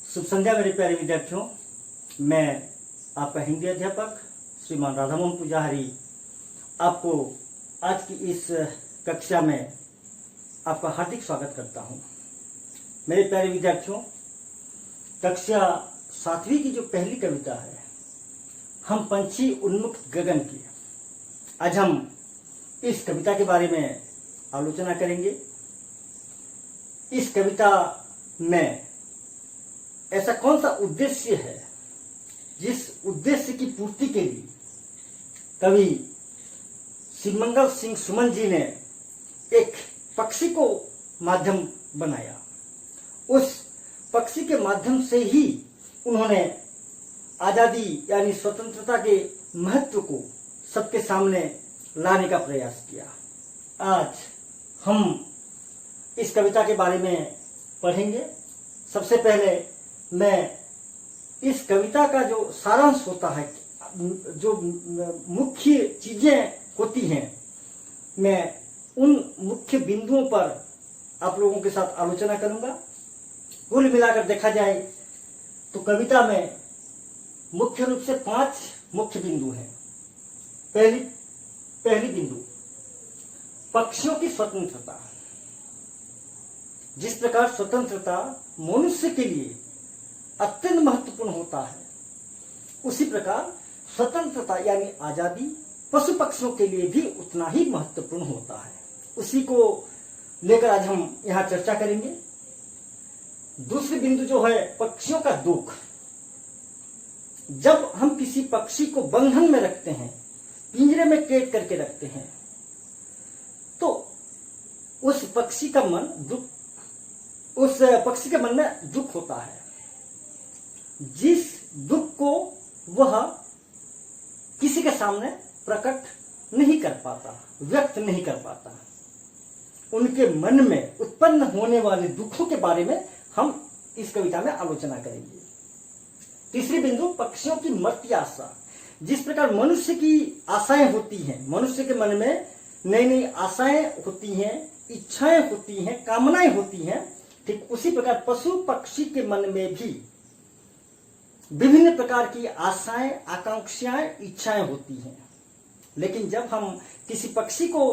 शुभ संध्या मेरे प्यारे विद्यार्थियों। मैं आपका हिंदी अध्यापक श्रीमान राधामोहन पुजारी आपको आज की इस कक्षा में आपका हार्दिक स्वागत करता हूं। मेरे प्यारे विद्यार्थियों, कक्षा 7वीं की जो पहली कविता है, हम पंछी उन्मुक्त गगन की, आज हम इस कविता के बारे में आलोचना करेंगे। इस कविता में ऐसा कौन सा उद्देश्य है जिस उद्देश्य की पूर्ति के लिए कवि शिवमंगल सिंह सुमन जी ने एक पक्षी को माध्यम बनाया। उस पक्षी के माध्यम से ही उन्होंने आजादी यानी स्वतंत्रता के महत्व को सबके सामने लाने का प्रयास किया। आज हम इस कविता के बारे में पढ़ेंगे। सबसे पहले मैं इस कविता का जो सारांश होता है, जो मुख्य चीजें होती हैं, मैं उन मुख्य बिंदुओं पर आप लोगों के साथ आलोचना करूंगा। कुल मिलाकर देखा जाए तो कविता में मुख्य रूप से 5 मुख्य बिंदु हैं। पहली बिंदु, पक्षियों की स्वतंत्रता। जिस प्रकार स्वतंत्रता मनुष्य के लिए अत्यंत महत्वपूर्ण होता है, उसी प्रकार स्वतंत्रता यानी आजादी पशु पक्षियों के लिए भी उतना ही महत्वपूर्ण होता है। उसी को लेकर आज हम यहां चर्चा करेंगे। दूसरी बिंदु जो है पक्षियों का दुख। जब हम किसी पक्षी को बंधन में रखते हैं, पिंजरे में कैद करके रखते हैं, तो उस पक्षी के मन में दुख होता है। जिस दुख को वह किसी के सामने प्रकट नहीं कर पाता, व्यक्त नहीं कर पाता, उनके मन में उत्पन्न होने वाले दुखों के बारे में हम इस कविता में आलोचना करेंगे। तीसरी बिंदु, पक्षियों की मर्त्य आशा। जिस प्रकार मनुष्य की आशाएं होती हैं, मनुष्य के मन में नई नई आशाएं होती हैं, इच्छाएं होती हैं, कामनाएं होती हैं, ठीक उसी प्रकार पशु पक्षी के मन में भी विभिन्न प्रकार की आशाएं, आकांक्षाएं, इच्छाएं होती हैं। लेकिन जब हम किसी पक्षी को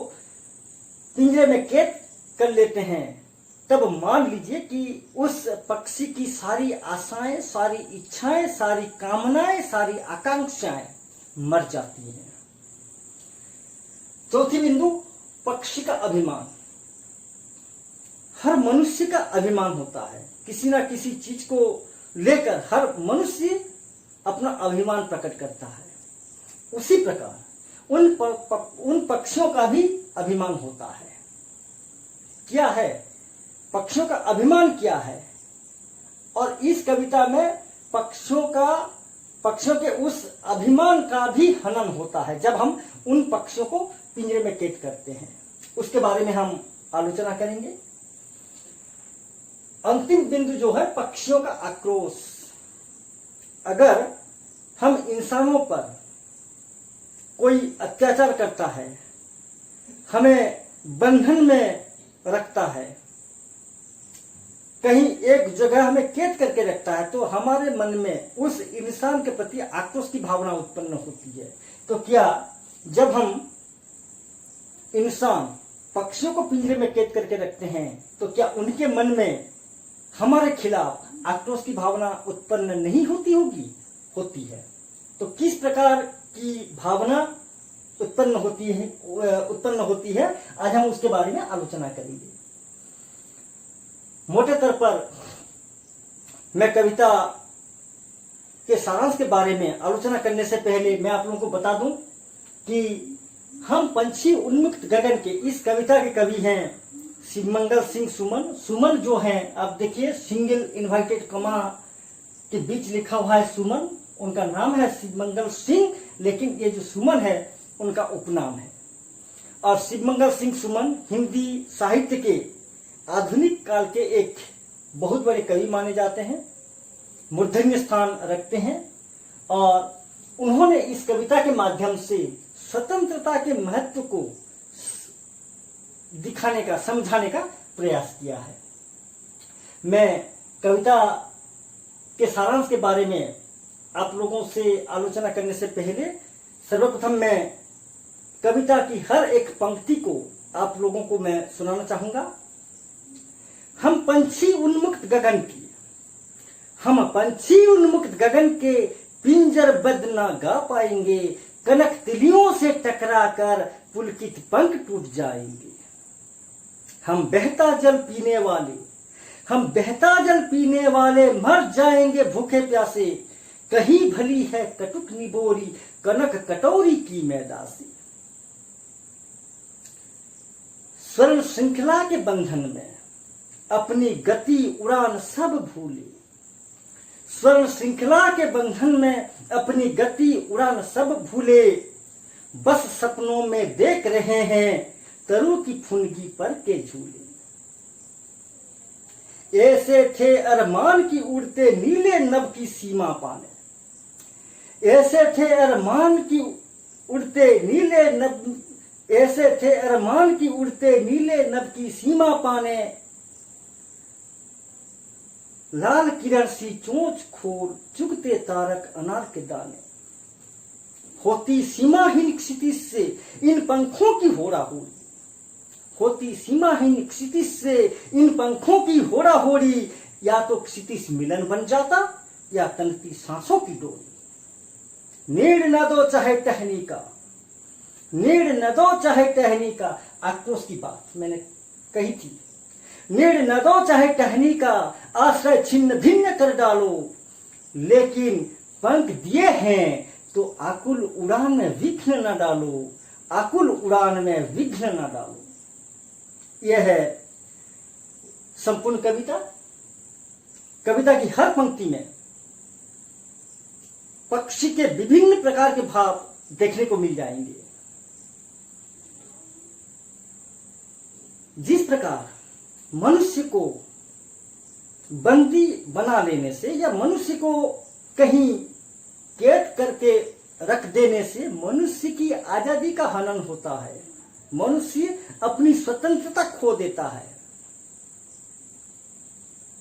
पिंजरे में कैद कर लेते हैं, तब मान लीजिए कि उस पक्षी की सारी आशाएं, सारी इच्छाएं, सारी कामनाएं, सारी आकांक्षाएं मर जाती हैं। चौथी बिंदु, पक्षी का अभिमान। हर मनुष्य का अभिमान होता है, किसी ना किसी चीज को लेकर हर मनुष्य अपना अभिमान प्रकट करता है। उसी प्रकार उन पक्षियों का भी अभिमान होता है। क्या है पक्षियों का अभिमान, क्या है? और इस कविता में पक्षियों के उस अभिमान का भी हनन होता है जब हम उन पक्षियों को पिंजरे में कैद करते हैं। उसके बारे में हम आलोचना करेंगे। अंतिम बिंदु जो है पक्षियों का आक्रोश। अगर हम इंसानों पर कोई अत्याचार करता है, हमें बंधन में रखता है, कहीं एक जगह हमें कैद करके रखता है, तो हमारे मन में उस इंसान के प्रति आक्रोश की भावना उत्पन्न होती है। तो क्या जब हम इंसान पक्षियों को पिंजरे में कैद करके रखते हैं, तो क्या उनके मन में हमारे खिलाफ आक्रोश की भावना उत्पन्न नहीं होती होगी? होती है। तो किस प्रकार की भावना उत्पन्न होती है आज हम उसके बारे में आलोचना करेंगे। मोटे तौर पर मैं कविता के सारांश के बारे में आलोचना करने से पहले मैं आप लोगों को बता दूं कि हम पंछी उन्मुक्त गगन के इस कविता के कवि हैं शिवमंगल सिंह सुमन। सुमन जो हैं, आप देखिए सिंगल इन्वर्टेड कॉमा के बीच लिखा हुआ है सुमन। उनका नाम है शिवमंगल सिंह, लेकिन ये जो सुमन है उनका उपनाम है। और शिवमंगल सिंह सुमन हिंदी साहित्य के आधुनिक काल के एक बहुत बड़े कवि माने जाते हैं, मूर्धन्य स्थान रखते हैं। और उन्होंने इस कविता के माध्यम से स्वतंत्रता के महत्व को दिखाने का, समझाने का प्रयास किया है। मैं कविता के सारांश के बारे में आप लोगों से आलोचना करने से पहले सर्वप्रथम मैं कविता की हर एक पंक्ति को आप लोगों को मैं सुनाना चाहूंगा। हम पंछी उन्मुक्त गगन के पिंजरबद्ध न गा पाएंगे, कनक तिलियों से टकराकर पुलकित पंख टूट जाएंगे। हम बहता जल पीने वाले मर जाएंगे भूखे प्यासे, कहीं भली है कटुक निबोरी कनक कटोरी की मैदासी। स्वर्ण श्रृंखला के बंधन में अपनी गति उड़ान सब भूले, स्वर्ण श्रृंखला के बंधन में अपनी गति उड़ान सब भूले, बस सपनों में देख रहे हैं तरु की फुनगी पर के झूले। ऐसे थे अरमान की उड़ते नीले नभ की सीमा पाने, ऐसे थे अरमान की उड़ते नीले नभ की सीमा पाने, लाल किरण सी चोंच खोर चुगते तारक अनार के दाने। होती सीमाहीन क्षितिज से इन पंखों की होड़ा-होड़ी, होती सीमाहीन क्षितिज से इन पंखों की होड़ा-होड़ी, या तो क्षितिज मिलन बन जाता या तनती सांसों की डोरी। नीड़ न दो चाहे टहनी का, आक्रोश की बात मैंने कही थी। नीड़ न दो चाहे टहनी का, आश्रय छिन्न भिन्न कर डालो, लेकिन पंख दिए हैं तो आकुल उड़ान में विघ्न न डालो। यह है संपूर्ण कविता की हर पंक्ति में पक्षी के विभिन्न प्रकार के भाव देखने को मिल जाएंगे। जिस प्रकार मनुष्य को बंदी बना लेने से या मनुष्य को कहीं कैद करके रख देने से मनुष्य की आजादी का हनन होता है, मनुष्य अपनी स्वतंत्रता खो देता है।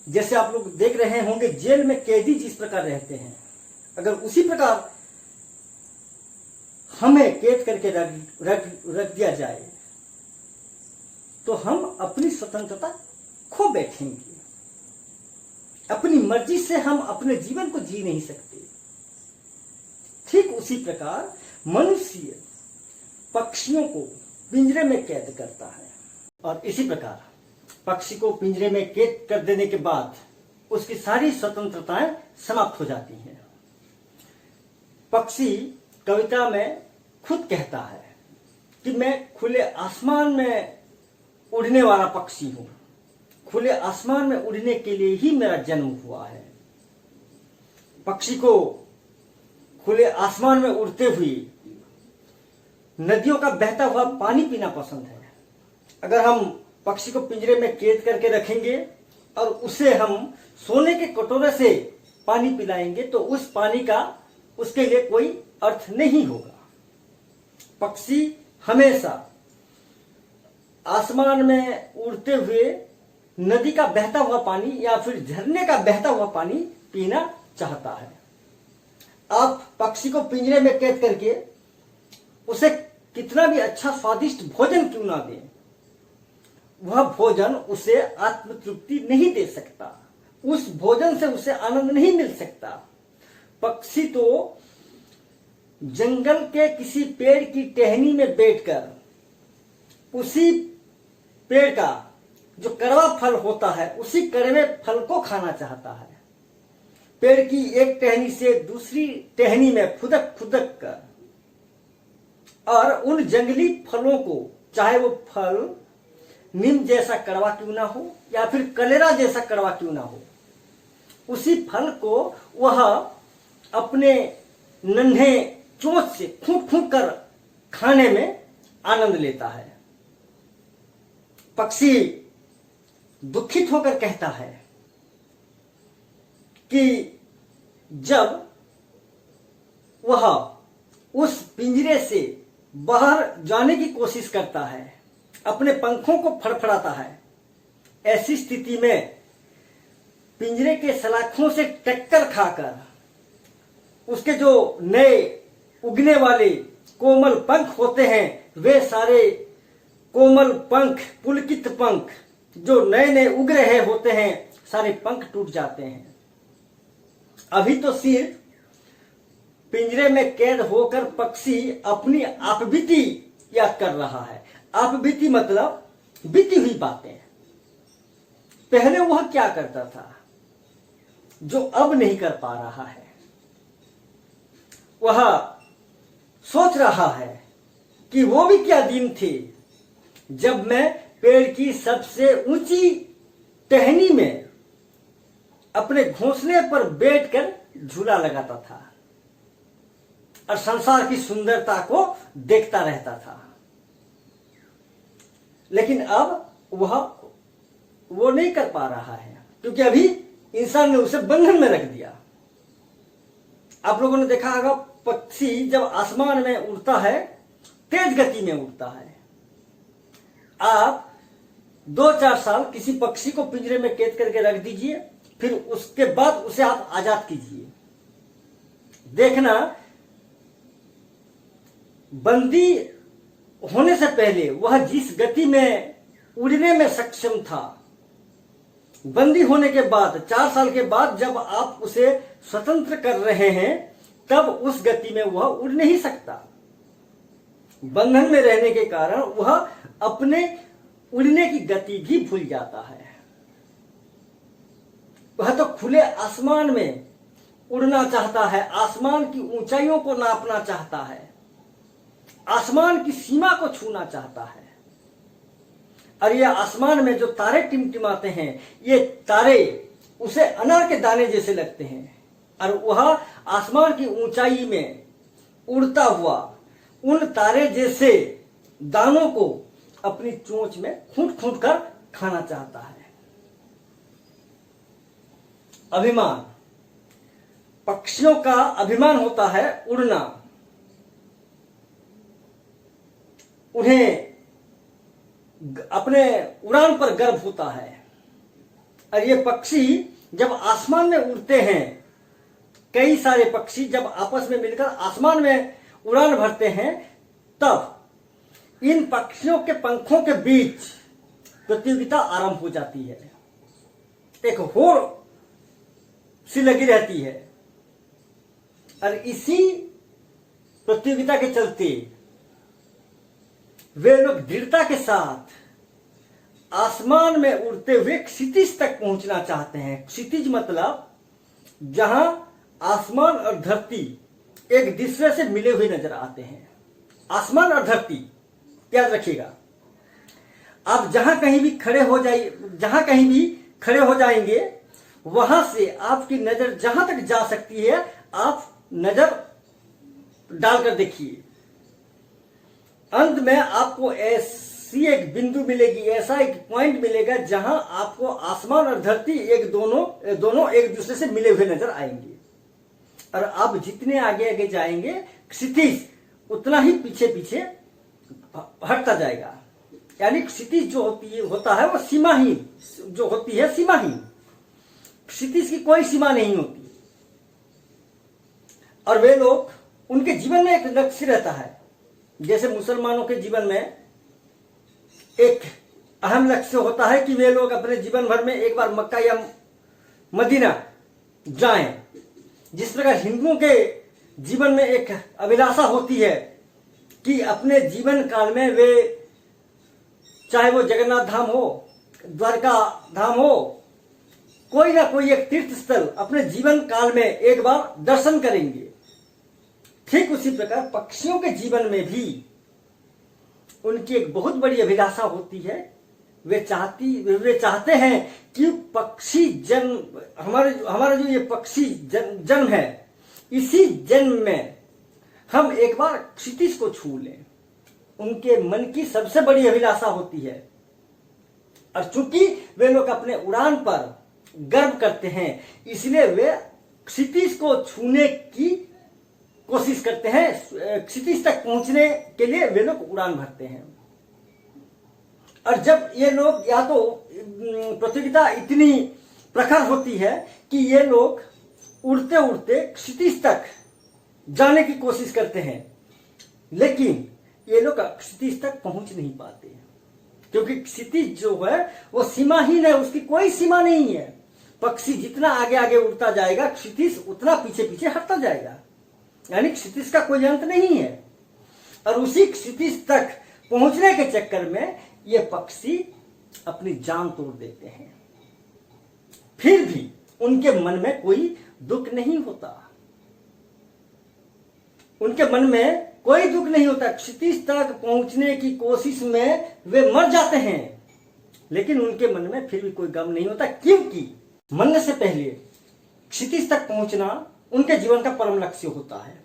जैसे आप लोग देख रहे होंगे जेल में कैदी जिस प्रकार रहते हैं, अगर उसी प्रकार हमें कैद करके रख दिया जाए तो हम अपनी स्वतंत्रता खो बैठेंगे, अपनी मर्जी से हम अपने जीवन को जी नहीं सकते। ठीक उसी प्रकार मनुष्य पक्षियों को पिंजरे में कैद करता है, और इसी प्रकार पक्षी को पिंजरे में कैद कर देने के बाद उसकी सारी स्वतंत्रताएं समाप्त हो जाती हैं। पक्षी कविता में खुद कहता है कि मैं खुले आसमान में उड़ने वाला पक्षी हूं, खुले आसमान में उड़ने के लिए ही मेरा जन्म हुआ है। पक्षी को खुले आसमान में उड़ते हुए नदियों का बहता हुआ पानी पीना पसंद है। अगर हम पक्षी को पिंजरे में कैद करके रखेंगे और उसे हम सोने के कटोरे से पानी पिलाएंगे तो उस पानी का उसके लिए कोई अर्थ नहीं होगा। पक्षी हमेशा आसमान में उड़ते हुए नदी का बहता हुआ पानी या फिर झरने का बहता हुआ पानी पीना चाहता है। आप पक्षी को पिंजरे में कैद करके उसे कितना भी अच्छा स्वादिष्ट भोजन क्यों ना दें, वह भोजन उसे आत्मतृप्ति नहीं दे सकता, उस भोजन से उसे आनंद नहीं मिल सकता। पक्षी तो जंगल के किसी पेड़ की टहनी में बैठकर उसी पेड़ का जो कड़वा फल होता है उसी कड़वे फल को खाना चाहता है। पेड़ की एक टहनी से दूसरी टहनी में खुदक खुदक कर और उन जंगली फलों को, चाहे वो फल नीम जैसा कड़वा क्यों ना हो या फिर कलेरा जैसा कड़वा क्यों ना हो, उसी फल को वह अपने नन्हे चोंच से फूंक फूंक कर खाने में आनंद लेता है। पक्षी दुखित होकर कहता है कि जब वह उस पिंजरे से बाहर जाने की कोशिश करता है, अपने पंखों को फड़फड़ाता है, ऐसी स्थिति में पिंजरे के सलाखों से टक्कर खाकर उसके जो नए उगने वाले कोमल पंख होते हैं, वे सारे कोमल पंख, पुलकित पंख जो नए नए उग रहे होते हैं, सारे पंख टूट जाते हैं। अभी तो सिर्फ पिंजरे में कैद होकर पक्षी अपनी आपबीती याद कर रहा है। आपबीती मतलब बीती हुई बातें। पहले वह क्या करता था जो अब नहीं कर पा रहा है। वह सोच रहा है कि वो भी क्या दिन थे जब मैं पेड़ की सबसे ऊंची टहनी में अपने घोंसले पर बैठकर झूला लगाता था और संसार की सुंदरता को देखता रहता था। लेकिन अब वह वो नहीं कर पा रहा है, क्योंकि अभी इंसान ने उसे बंधन में रख दिया। आप लोगों ने देखा होगा, पक्षी जब आसमान में उड़ता है, तेज गति में उड़ता है। आप 2-4 साल किसी पक्षी को पिंजरे में कैद करके रख दीजिए, फिर उसके बाद उसे आप आजाद कीजिए। देखना, बंदी होने से पहले वह जिस गति में उड़ने में सक्षम था, बंदी होने के बाद 4 साल के बाद जब आप उसे स्वतंत्र कर रहे हैं, तब उस गति में वह उड़ नहीं सकता। बंधन में रहने के कारण वह अपने उड़ने की गति भी भूल जाता है। वह तो खुले आसमान में उड़ना चाहता है, आसमान की ऊंचाइयों को नापना चाहता है, आसमान की सीमा को छूना चाहता है। और ये आसमान में जो तारे टिमटिमाते हैं, ये तारे उसे अनार के दाने जैसे लगते हैं, और वह आसमान की ऊंचाई में उड़ता हुआ उन तारे जैसे दानों को अपनी चोंच में खूंट खूंट कर खाना चाहता है। अभिमान, पक्षियों का अभिमान होता है उड़ना। उन्हें अपने उड़ान पर गर्व होता है। और ये पक्षी जब आसमान में उड़ते हैं, कई सारे पक्षी जब आपस में मिलकर आसमान में उड़ान भरते हैं, तब इन पक्षियों के पंखों के बीच प्रतियोगिता आरंभ हो जाती है। एक होड़ सी लगी रहती है, और इसी प्रतियोगिता के चलते वे लोग दृढ़ता के साथ आसमान में उड़ते हुए क्षितिज तक पहुंचना चाहते हैं। क्षितिज मतलब जहां आसमान और धरती एक दूसरे से मिले हुए नजर आते हैं। आसमान और धरती याद रखिएगा। आप जहां कहीं भी खड़े हो जाएंगे, वहां से आपकी नजर जहां तक जा सकती है, आप नजर डालकर देखिए। अंत में आपको ऐसी एक बिंदु मिलेगी, ऐसा एक पॉइंट मिलेगा जहां आपको आसमान और धरती दोनों एक दूसरे से मिले हुए नजर आएंगे। और आप जितने आगे आगे जाएंगे, क्षितिज उतना ही पीछे पीछे हटता जाएगा। यानी क्षितिज जो होता है वो सीमाहीन जो होती है, सीमाहीन। क्षितिज की कोई सीमा नहीं होती। और वे लोग, उनके जीवन में एक लक्ष्य रहता है। जैसे मुसलमानों के जीवन में एक अहम लक्ष्य होता है कि वे लोग अपने जीवन भर में एक बार मक्का या मदीना जाएं। जिस प्रकार हिंदुओं के जीवन में एक अभिलाषा होती है कि अपने जीवन काल में वे, चाहे वो जगन्नाथ धाम हो, द्वारका धाम हो, कोई ना कोई एक तीर्थ स्थल अपने जीवन काल में एक बार दर्शन करेंगे। ठीक उसी प्रकार पक्षियों के जीवन में भी उनकी एक बहुत बड़ी अभिलाषा होती है। वे चाहते हैं कि पक्षी जन्म, हमारा जो ये पक्षी जन्म है, इसी जन्म में हम एक बार क्षितिज को छू लें। उनके मन की सबसे बड़ी अभिलाषा होती है। और चूंकि वे लोग अपने उड़ान पर गर्व करते हैं, इसलिए वे क्षितिज को छूने की कोशिश करते हैं। क्षितिज तक पहुंचने के लिए वे लोग उड़ान भरते हैं। और जब ये लोग, या तो प्रतियोगिता इतनी प्रखर होती है कि ये लोग उड़ते उड़ते क्षितिज तक जाने की कोशिश करते हैं, लेकिन ये लोग क्षितिज तक पहुंच नहीं पाते, क्योंकि क्षितिज जो है वो सीमाहीन है, उसकी कोई सीमा नहीं है। पक्षी जितना आगे आगे उड़ता जाएगा, क्षितिज उतना पीछे पीछे हटता जाएगा, यानी क्षितिज का कोई अंत नहीं है। और उसी क्षितिज तक पहुंचने के चक्कर में ये पक्षी अपनी जान तोड़ देते हैं, फिर भी उनके मन में कोई दुख नहीं होता, उनके मन में कोई दुख नहीं होता। क्षितिज तक पहुंचने की कोशिश में वे मर जाते हैं, लेकिन उनके मन में फिर भी कोई गम नहीं होता, क्योंकि मरने से पहले क्षितिज तक पहुंचना उनके जीवन का परम लक्ष्य होता है।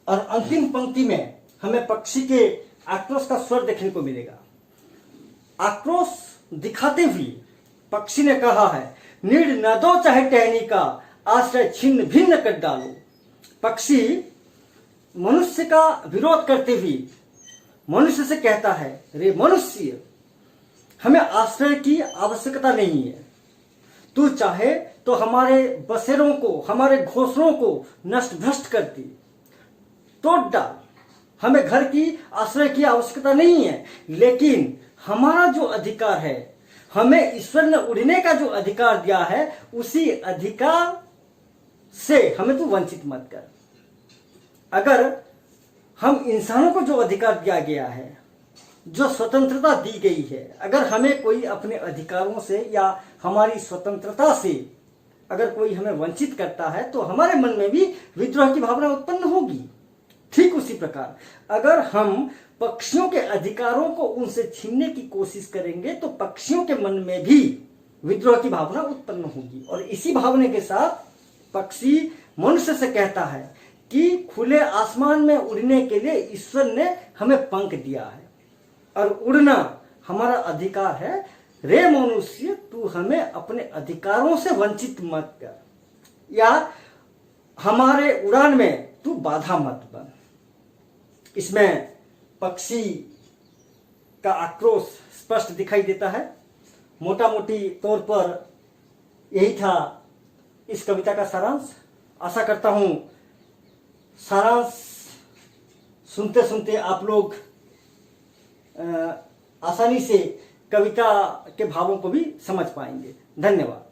और अंतिम पंक्ति में हमें पक्षी के आक्रोश का स्वर देखने को मिलेगा। आक्रोश दिखाते हुए पक्षी ने कहा है, नीड न दो चाहे टहनी का, आश्रय छिन्न भिन्न कर डालो। पक्षी मनुष्य का विरोध करते हुए मनुष्य से कहता है, रे मनुष्य, हमें आश्रय की आवश्यकता नहीं है, तू चाहे तो हमारे बसेरों को, हमारे घोंसलों को नष्ट भ्रष्ट कर दी, तोड़ डाल, हमें घर की आश्रय की आवश्यकता नहीं है, लेकिन हमारा जो अधिकार है, हमें ईश्वर ने उड़ने का जो अधिकार दिया है, उसी अधिकार से हमें तू वंचित मत कर। अगर हम इंसानों को जो अधिकार दिया गया है, जो स्वतंत्रता दी गई है, अगर हमें कोई अपने अधिकारों से या हमारी स्वतंत्रता से अगर कोई हमें वंचित करता है, तो हमारे मन में भी विद्रोह की भावना उत्पन्न होगी। ठीक उसी प्रकार अगर हम पक्षियों के अधिकारों को उनसे छीनने की कोशिश करेंगे, तो पक्षियों के मन में भी विद्रोह की भावना उत्पन्न होगी। और इसी भावना के साथ पक्षी मनुष्य से कहता है कि खुले आसमान में उड़ने के लिए ईश्वर ने हमें पंख दिया है और उड़ना हमारा अधिकार है। रे मनुष्य, तू हमें अपने अधिकारों से वंचित मत कर, या हमारे उड़ान में तू बाधा मत बन। इसमें पक्षी का आक्रोश स्पष्ट दिखाई देता है। मोटा मोटी तौर पर यही था इस कविता का सारांश। आशा करता हूं सारांश सुनते सुनते आप लोग आसानी से कविता के भावों को भी समझ पाएंगे। धन्यवाद।